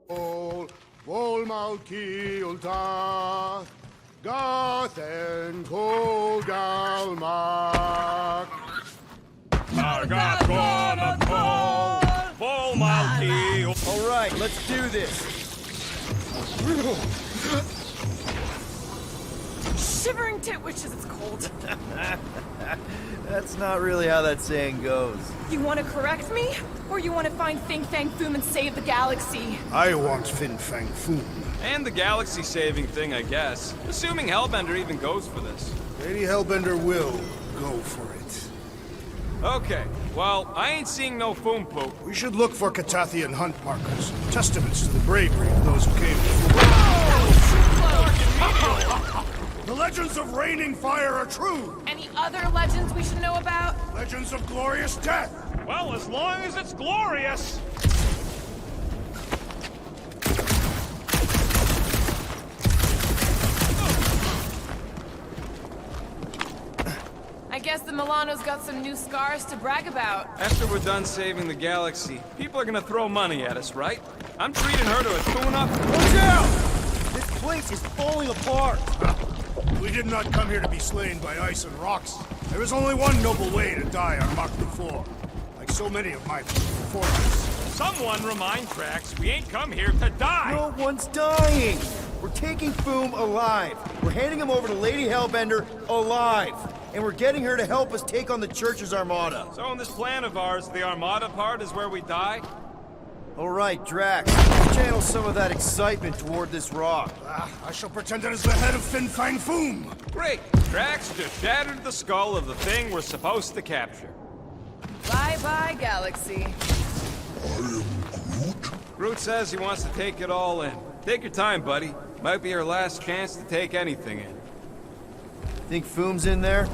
Volmalki ulta, Gathen Kogalmak. All right, let's do this. Shivering tit wishes it's cold. That's not really how that saying goes. You want to correct me? Or you want to find Fing Fang Foom and save the galaxy? I want Fin Fang Foom. And the galaxy-saving thing, I guess. Assuming Hellbender even goes for this. Lady Hellbender will go for it. Okay, well, I ain't seeing no foom poop. We should look for Catathian hunt markers, testaments to the bravery of those who came before. The legends of raining fire are true! Any other legends we should know about? Legends of glorious death! Well, as long as it's glorious! I guess the Milano's got some new scars to brag about. After we're done saving the galaxy, people are gonna throw money at us, right? I'm treating her to a tune-up. Watch out! This place is falling apart. We did not come here to be slain by ice and rocks. There is only one noble way to die on Mach 4, like so many of my before us. Someone remind Trax, we ain't come here to die! No one's dying. We're taking Foom alive. We're handing him over to Lady Hellbender alive. And we're getting her to help us take on the Church's armada. So in this plan of ours, the armada part is where we die? All right, Drax, let's channel some of that excitement toward this rock. I shall pretend it is the head of Fin Fang Foom. Great! Drax just shattered the skull of the thing we're supposed to capture. Bye-bye, galaxy. Groot says he wants to take it all in. Take your time, buddy. Might be our last chance to take anything in. Think Foom's in there?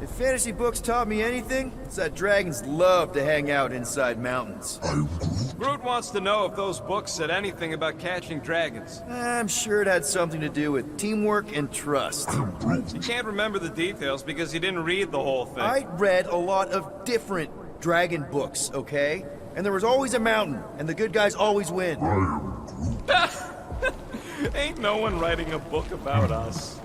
If fantasy books taught me anything, it's that dragons love to hang out inside mountains. Groot wants to know if those books said anything about catching dragons. I'm sure it had something to do with teamwork and trust. You can't remember the details because you didn't read the whole thing. I read a lot of different dragon books, okay? And there was always a mountain, and the good guys always win. Ain't no one writing a book about us.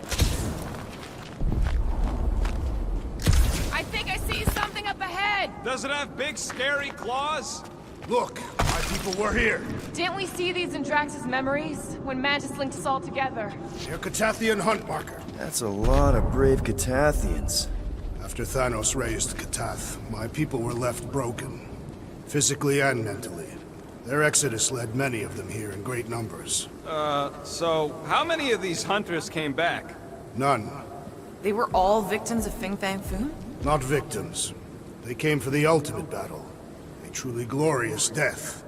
I think I see something up ahead. Does it have big, scary claws? Look, my people were here. Didn't we see these in Drax's memories? When Mantis linked us all together. Their Catathian hunt marker. That's a lot of brave Catathians. After Thanos raised Catath, my people were left broken. Physically and mentally. Their exodus led many of them here in great numbers. So how many of these hunters came back? None. They were all victims of Fing Fang Foom? Not victims. They came for the ultimate battle. A truly glorious death.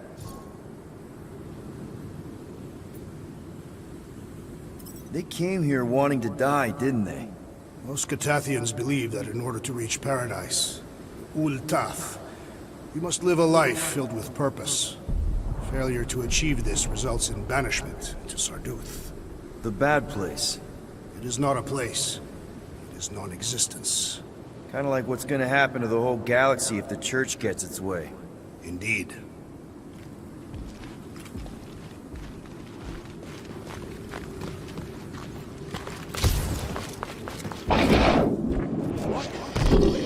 They came here wanting to die, didn't they? Most Catathians believe that in order to reach paradise, Ultath, you must live a life filled with purpose. Failure to achieve this results in banishment to Sarduth. The bad place. It is not a place. It is non-existence. Kinda like what's gonna happen to the whole galaxy if the Church gets its way. Indeed.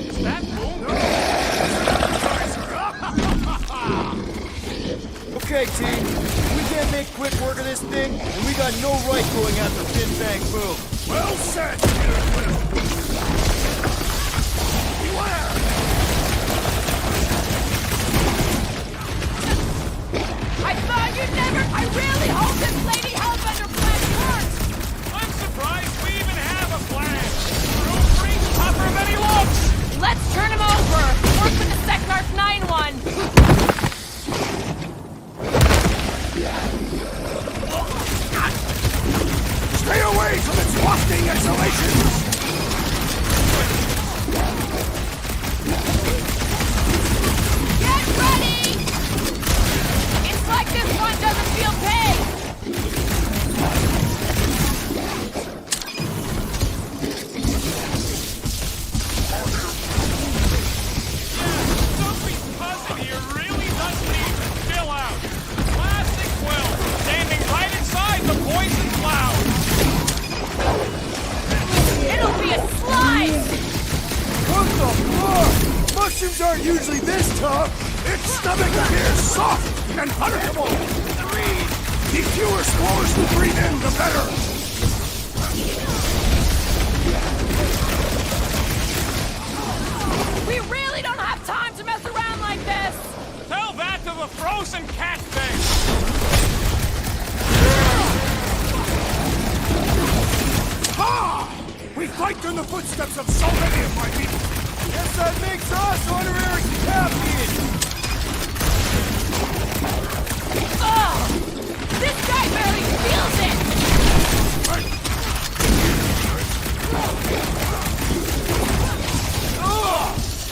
Is that boom? Okay, team. We can't make quick work of this thing, and we got no right going after Fin Fang Foom. Well said! Beware! I thought you'd never... I really hope this Lady Hellbender plan works! I'm surprised we even have a plan. Groot tougher than he looks. Let's turn him over! Work with the Secnarch 9-1! Stay away from its wafting exhalations! Get ready! It's like this one doesn't feel pain! Sophie's cousin here really does need to chill out. Plastic 12. Russians aren't usually this tough. Its stomach appears soft and punishable. The fewer spores we breathe in, the better. We really don't have time to mess around like this! Tell that to the frozen cat thing! Ha! We fight in the footsteps of so many of my people. Guess that makes us honorary captain. Ugh! This guy barely feels it!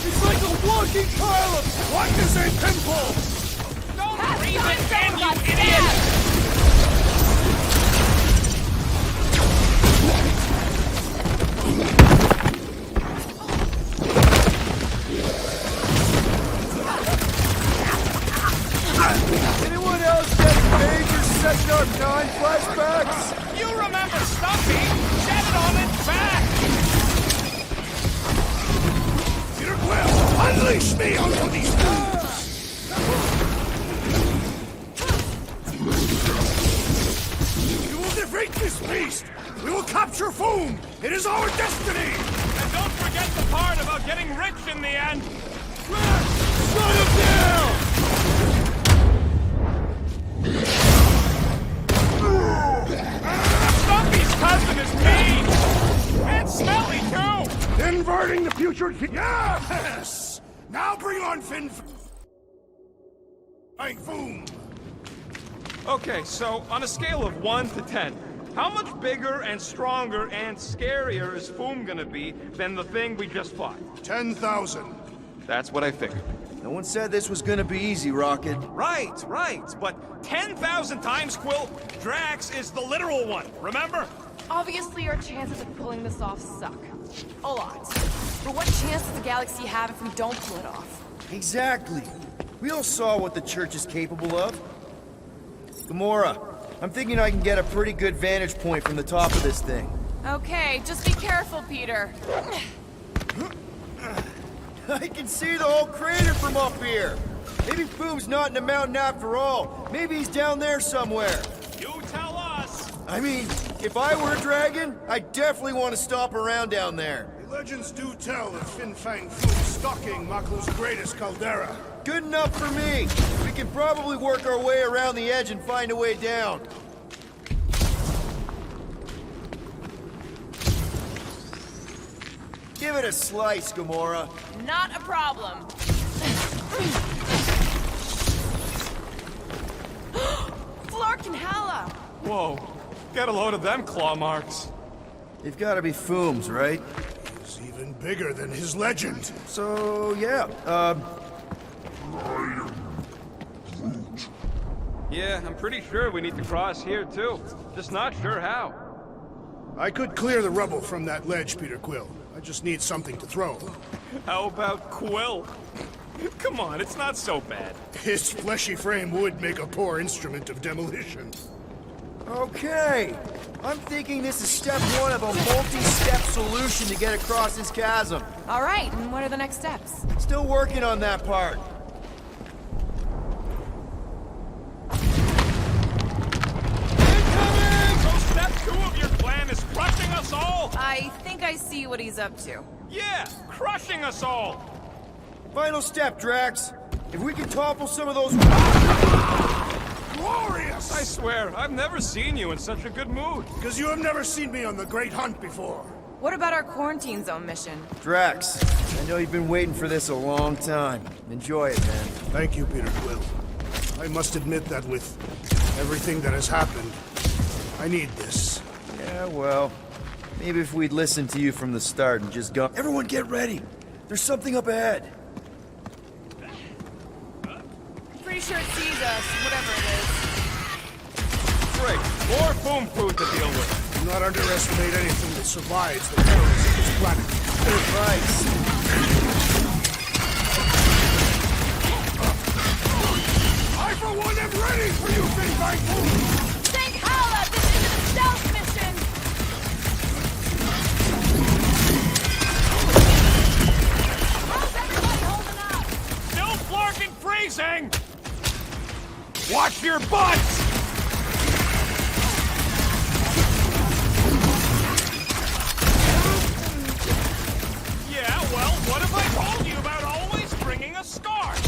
It's like a walking pile of... What is a pimple? Don't That's breathe not it in, someone you got idiot! stabbed! Anyone else getting major Second Art 9 flashbacks? You remember Stumpy? Set it on its back! Peter Quill, unleash me onto these fools! We will defeat this beast! We will capture Foom! It is our destiny! And don't forget the part about getting rich in the end! Shut him down! Stumpy's cousin is mean! And smelly, too! Inverting the future... Yes! Now bring on Finn... Foom! Okay, so on a scale of 1 to 10, how much bigger and stronger and scarier is Foom gonna be than the thing we just fought? 10,000. That's what I figured. No one said this was gonna be easy, Rocket. Right, but 10,000 times, Quill, Drax is the literal one, remember? Obviously, our chances of pulling this off suck. A lot. But what chance does the galaxy have if we don't pull it off? Exactly. We all saw what the Church is capable of. Gamora, I'm thinking I can get a pretty good vantage point from the top of this thing. Okay, just be careful, Peter. I can see the whole crater from up here. Maybe Foom's not in the mountain after all. Maybe he's down there somewhere. You tell us! I mean, if I were a dragon, I definitely want to stop around down there. The legends do tell of Fin Fang Foom stalking Maklu's greatest caldera. Good enough for me. We can probably work our way around the edge and find a way down. Give it a slice, Gamora. Not a problem. Flark and Hala! Whoa, get a load of them claw marks. They've got to be Foom's, right? He's even bigger than his legend. So, yeah, Yeah, I'm pretty sure we need to cross here, too. Just not sure how. I could clear the rubble from that ledge, Peter Quill. I just need something to throw. How about Quill? Come on, it's not so bad. His fleshy frame would make a poor instrument of demolition. okay. I'm thinking this is step one of a multi-step solution to get across this chasm. All right, and what are the next steps? Still working on that part. Incoming! So step 2 of your plan is crushing us all? I think I see what he's up to. Yeah, crushing us all! Final step, Drax. If we can topple some of those... Glorious! I swear, I've never seen you in such a good mood. Because you have never seen me on the Great Hunt before. What about our quarantine zone mission? Drax, I know you've been waiting for this a long time. Enjoy it, man. Thank you, Peter Quill. I must admit that with everything that has happened, I need this. Yeah, well, maybe if we'd listened to you from the start and just go... Everyone get ready! There's something up ahead! Pretty sure it sees us, whatever it is. Great, more Foom food to deal with. Do not underestimate anything that survives the perils of this planet. I, for one, am ready for you, Big Bang Boom! Thank Hala! This isn't a stealth mission! How's everybody holding up? Watch your butts! Yeah, well, what if I told you about always bringing a scarf?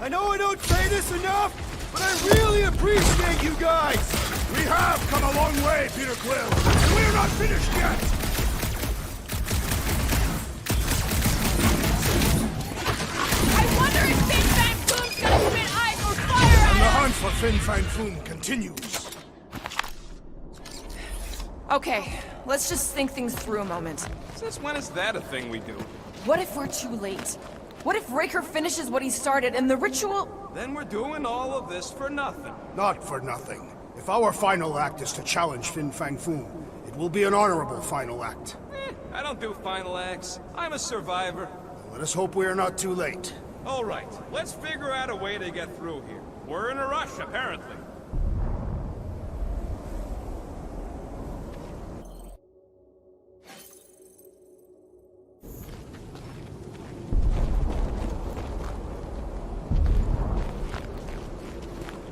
I know I don't say this enough, but I really appreciate you guys! We have come a long way, Peter Quill, and we're not finished yet! I wonder if Big Bang Boom's gonna spit ice or fire And the at hunt for Fin Fang Foom continues. Okay, let's just think things through a moment. Since when is that a thing we do? What if we're too late? What if Raker finishes what he started and the ritual... Then we're doing all of this for nothing. Not for nothing. If our final act is to challenge Fin Fang Foom, it will be an honorable final act. I don't do final acts. I'm a survivor. Let us hope we are not too late. All right, let's figure out a way to get through here. We're in a rush, apparently.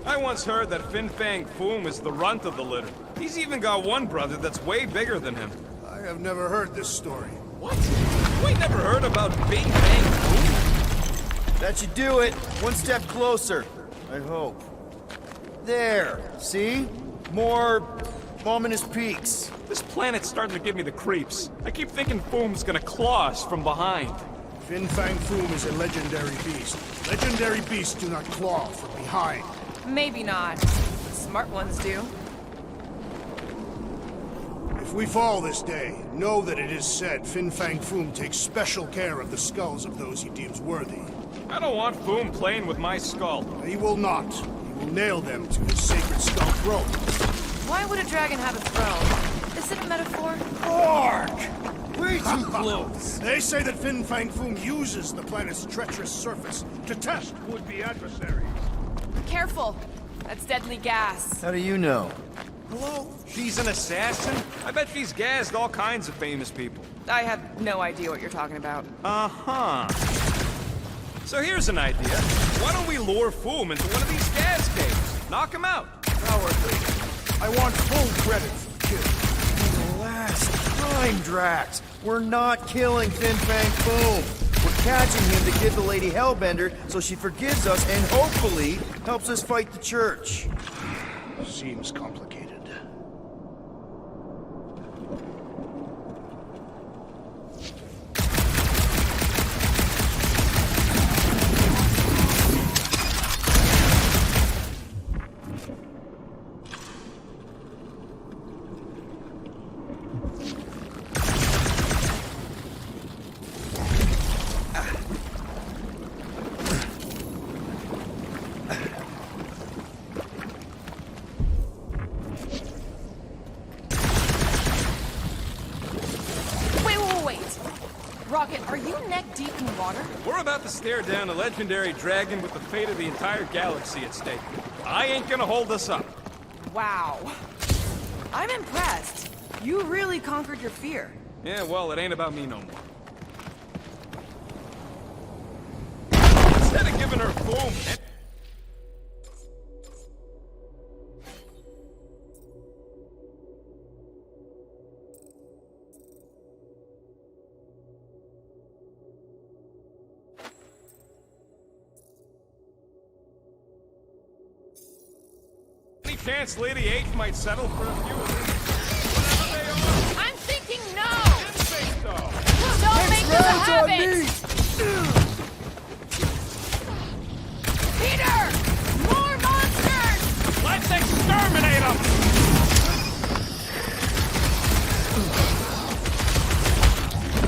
I once heard that Fin Fang Foom is the runt of the litter. He's even got one brother that's way bigger than him. I have never heard this story. What? You ain't never heard about Big Bang Foom? That should do it. One step closer. I hope. There. See? More ominous peaks. This planet's starting to give me the creeps. I keep thinking Foom's gonna claw us from behind. Fin Fang Foom is a legendary beast. Legendary beasts do not claw from behind. Maybe not. Smart ones do. If we fall this day, know that it is said Fin Fang Foom takes special care of the skulls of those he deems worthy. I don't want Foom playing with my skull. He will not. He will nail them to his sacred skull throne. Why would a dragon have a throne? Is it a metaphor? Ark! Way too close. They say that Fin Fang Foom uses the planet's treacherous surface to test would-be adversaries. Careful. That's deadly gas. How do you know? Hello? She's an assassin? I bet she's gassed all kinds of famous people. I have no idea what you're talking about. Uh-huh. So here's an idea. Why don't we lure Foom into one of these gas caves? Knock him out. Cowardly. I want full credit for the kill. Last time, Drax. We're not killing Fin Fang Foom. We're catching him to give the Lady Hellbender so she forgives us and hopefully helps us fight the Church. Seems complicated. Rocket, are you neck deep in water? We're about to stare down a legendary dragon with the fate of the entire galaxy at stake. I ain't gonna hold us up. Wow. I'm impressed. You really conquered your fear. Yeah, well, it ain't about me no more. Instead of giving her Foom... Any chance Lady H might settle for a few of these? Whatever they are. I'm thinking no! Didn't think so. Don't make this a on habit! me! Peter! More monsters! Let's exterminate them!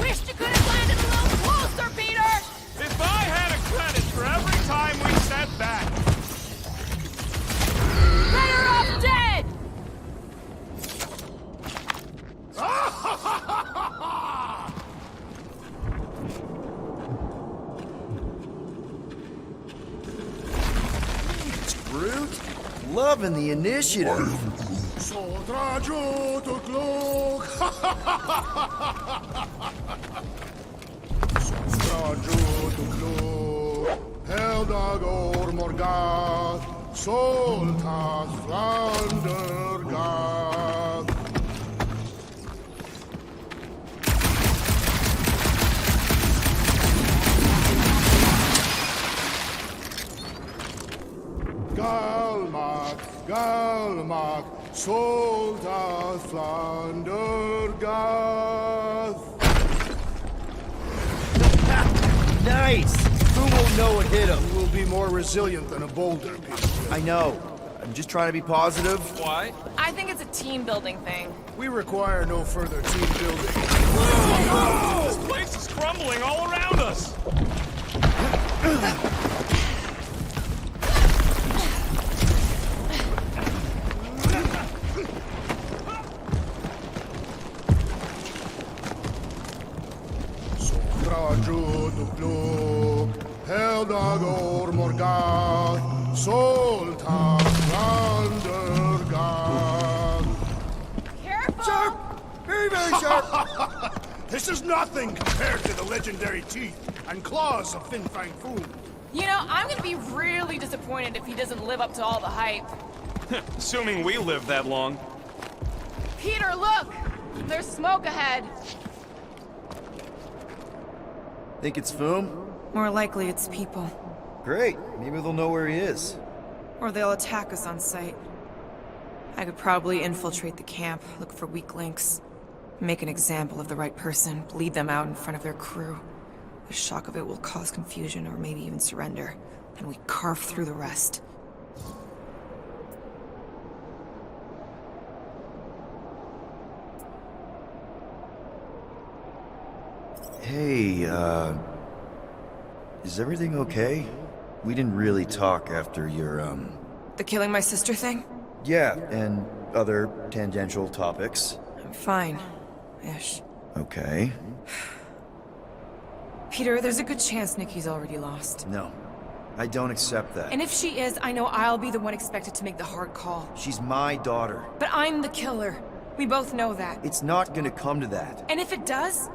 Wished you could have landed a little closer, Peter! If I had a credit for every time we said that. Better off dead! Brute. Loving the initiative. Trajuduklu, Heldagor Morgath, Soltas Flandergath. Galmak, Soltas Flandergath. Nice! Who won't know what hit him? You will be more resilient than a boulder, Peter. I know. I'm just trying to be positive. Why? I think it's a team building thing. We require no further team building. This place is crumbling all around us! Trajuduklu, Heldagor Morgath, Soltas Flandergath. Careful! Sharp! Very, very sharp! This is nothing compared to the legendary teeth and claws of Fin Fang Foom. You know, I'm gonna be really disappointed if he doesn't live up to all the hype. Assuming we live that long. Peter, look! There's smoke ahead. Think it's Foom? More likely it's people. Great. Maybe they'll know where he is. Or they'll attack us on sight. I could probably infiltrate the camp, look for weak links, make an example of the right person, bleed them out in front of their crew. The shock of it will cause confusion or maybe even surrender, and we carve through the rest. Hey, is everything okay? We didn't really talk after your, The killing my sister thing? Yeah, and other tangential topics. I'm fine. Ish. Okay. Peter, there's a good chance Nikki's already lost. No, I don't accept that. And if she is, I know I'll be the one expected to make the hard call. She's my daughter. But I'm the killer. We both know that. It's not gonna come to that. And if it does?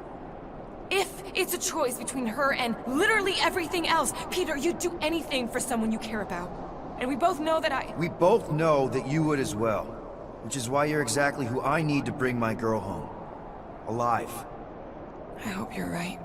If it's a choice between her and literally everything else, Peter, you'd do anything for someone you care about. And we both know that We both know that you would as well. Which is why you're exactly who I need to bring my girl home. Alive. I hope you're right.